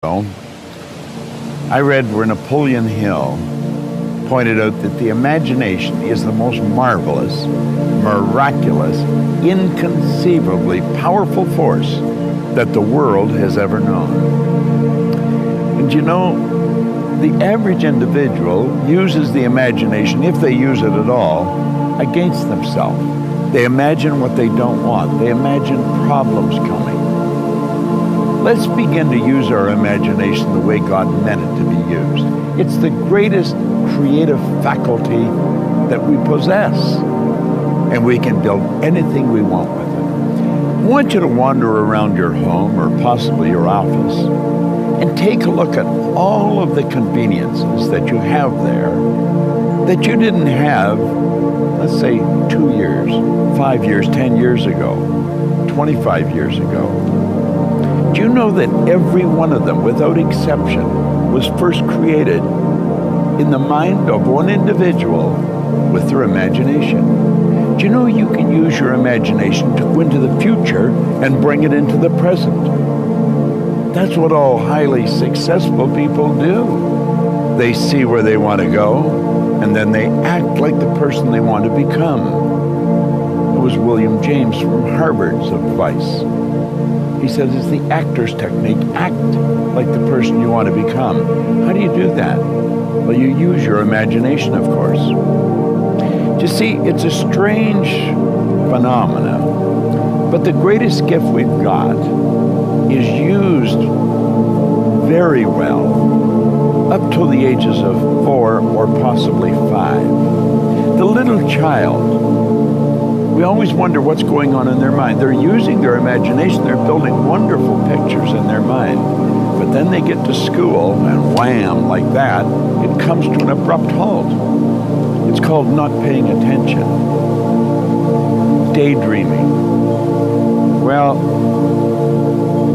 I read where Napoleon Hill pointed out that the imagination is the most marvelous, miraculous, inconceivably powerful force that the world has ever known. And you know, the average individual uses the imagination, if they use it at all, against themselves. They imagine what they don't want. They imagine problems coming. Let's begin to use our imagination the way God meant it to be used. It's the greatest creative faculty that we possess, and we can build anything we want with it. I want you to wander around your home or possibly your office and take a look at all of the conveniences that you have there that you didn't have, let's say, 2 years, 5 years, 10 years ago, 25 years ago. Do you know that every one of them, without exception, was first created in the mind of one individual with their imagination? Do you know you can use your imagination to go into the future and bring it into the present? That's what all highly successful people do. They see where they want to go, and then they act like the person they want to become. It was William James from Harvard's advice. He says it's the actor's technique. Act like the person you want to become. How do you do that? Well, you use your imagination, of course. You see, it's a strange phenomena, but the greatest gift we've got is used very well up till the ages of 4 or possibly 5. The little child, we always wonder what's going on in their mind. They're using their imagination. They're building wonderful pictures in their mind. But then they get to school, and wham, like that, it comes to an abrupt halt. It's called not paying attention. Daydreaming. Well,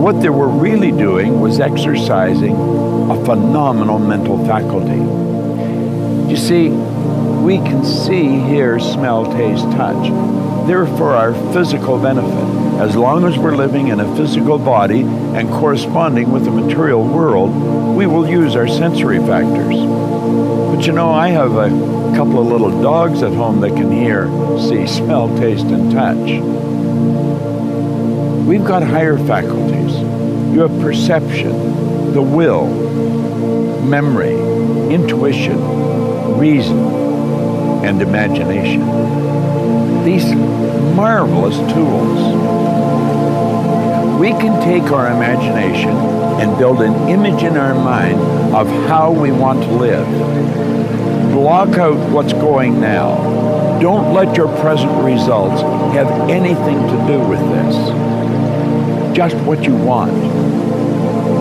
what they were really doing was exercising a phenomenal mental faculty. You see, we can see, hear, smell, taste, touch. They're for our physical benefit. As long as we're living in a physical body and corresponding with the material world, we will use our sensory factors. But you know, I have a couple of little dogs at home that can hear, see, smell, taste, and touch. We've got higher faculties. You have perception, the will, memory, intuition, reason, and imagination. These marvelous tools. We can take our imagination and build an image in our mind of how we want to live. Block out what's going now. Don't let your present results have anything to do with this. Just what you want.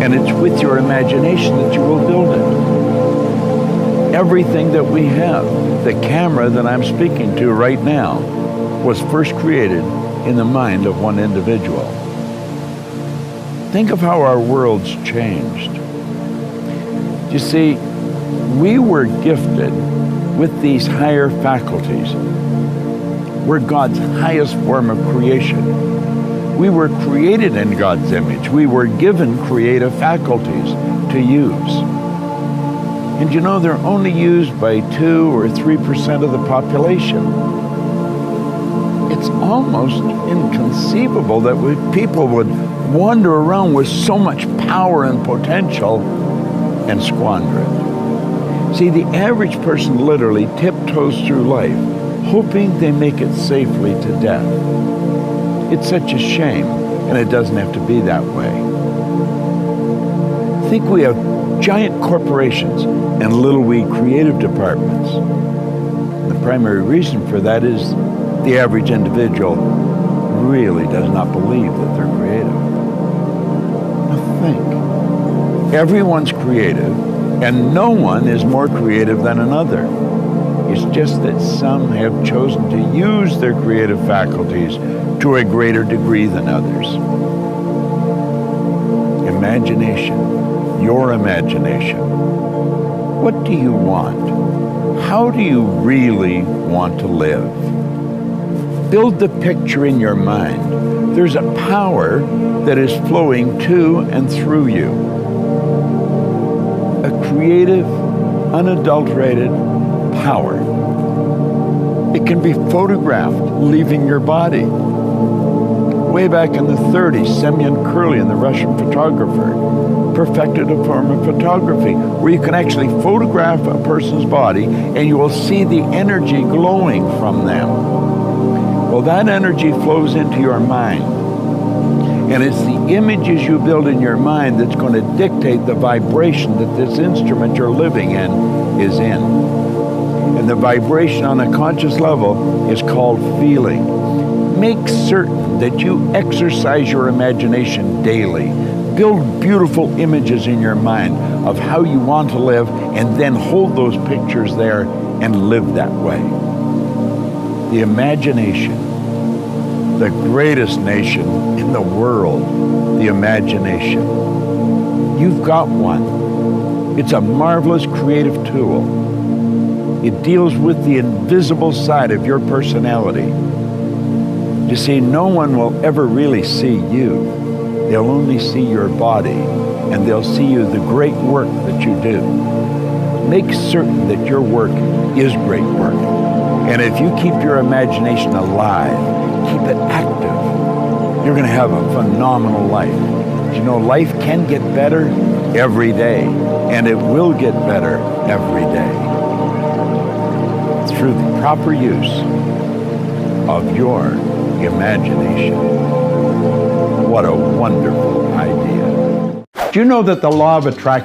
And it's with your imagination that you will build it. Everything that we have, the camera that I'm speaking to right now, was first created in the mind of one individual. Think of how our world's changed. You see, we were gifted with these higher faculties. We're God's highest form of creation. We were created in God's image. We were given creative faculties to use. And you know, they're only used by 2 or 3% of the population. It's almost inconceivable that people would wander around with so much power and potential and squander it. See, the average person literally tiptoes through life, hoping they make it safely to death. It's such a shame, and it doesn't have to be that way. I think we have giant corporations and little wee creative departments. The primary reason for that is the average individual really does not believe that they're creative. Now think. Everyone's creative, and no one is more creative than another. It's just that some have chosen to use their creative faculties to a greater degree than others. Imagination, your imagination. What do you want? How do you really want to live? Build the picture in your mind. There's a power that is flowing to and through you. creative, unadulterated power. It can be photographed leaving your body. Way back in the 30s, Semyon Kurlin, the Russian photographer, perfected a form of photography where you can actually photograph a person's body and you will see the energy glowing from them. Well, that energy flows into your mind. And it's the images you build in your mind that's going to dictate the vibration that this instrument you're living in is in. And the vibration on a conscious level is called feeling. Make certain that you exercise your imagination daily. Build beautiful images in your mind of how you want to live, and then hold those pictures there and live that way. The imagination, the greatest nation in the world, the imagination. You've got one. It's a marvelous creative tool. It deals with the invisible side of your personality. You see, no one will ever really see you. They'll only see your body, and they'll see you the great work that you do. Make certain that your work is great work. And if you keep your imagination alive, keep it active, you're going to have a phenomenal life. You know, life can get better every day, and it will get better every day through the proper use of your imagination. What a wonderful idea. Do you know that the law of attraction